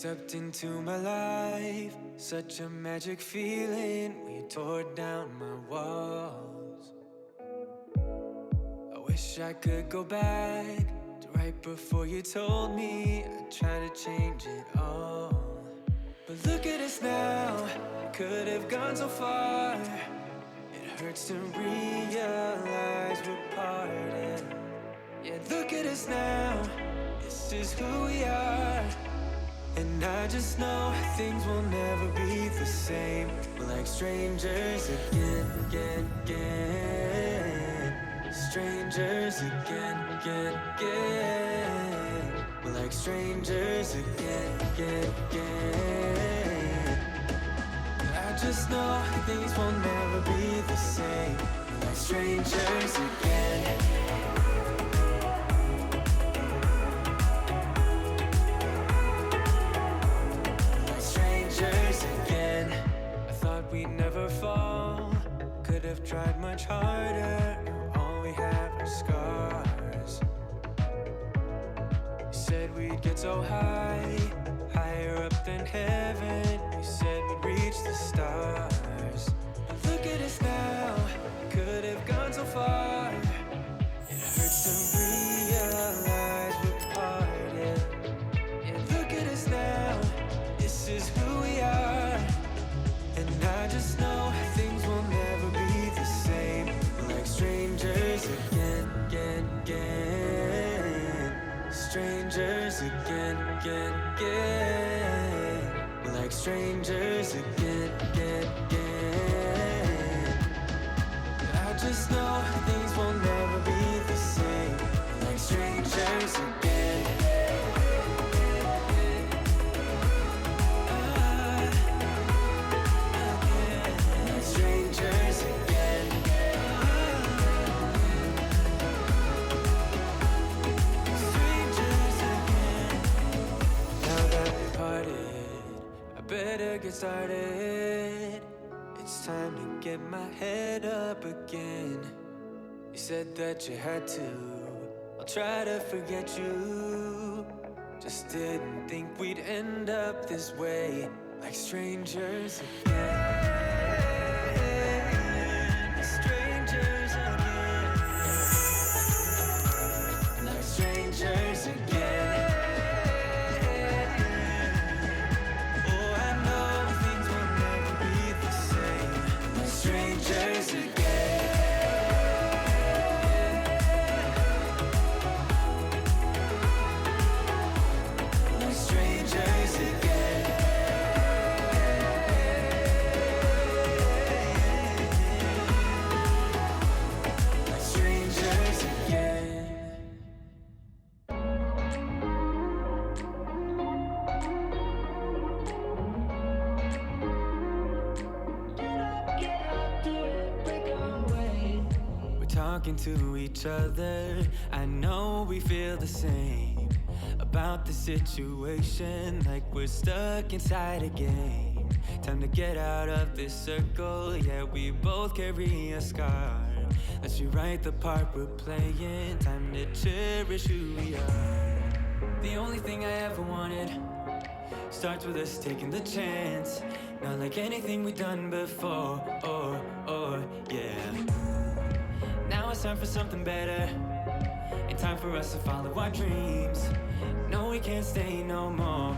stepped into my life, such a magic feeling when you tore down my walls. I wish I could go back to right before you told me I'd try to change it all. But look at us now, could have gone so far. It hurts to realize we're parted. Yeah, look at us now, this is who we are. And I just know things will never be the same. We're like strangers again, again, again. Strangers again, again, again. We're like strangers again, again, again. I just know things will never be the same. We're like strangers again. We'd never fall, could have tried much harder. Now all we have are scars. You said we'd get so high, higher up than heaven. You said we'd reach the stars. But look at us now, could have gone so far. It hurts to realize we're parted. Yeah, look at us now, this is who we are. And I just know things will never be the same. We're like strangers again, again, again. Strangers again, again, again. We're like strangers again, again, again. I just know things will never be the same. We're like strangers again. Better get started. It's time to get my head up again. You said that you had to. I'll try to forget you. Just didn't think we'd end up this way, like strangers again. Strangers again. Like strangers again. Talking to each other, I know we feel the same about the situation, like we're stuck inside a game. Time to get out of this circle, yeah, we both carry a scar. Let's rewrite the part we're playing, time to cherish who we are. The only thing I ever wanted starts with us taking the chance. Not like anything we've done before, yeah. Now it's time for something better, and time for us to follow our dreams. No, we can't stay no more.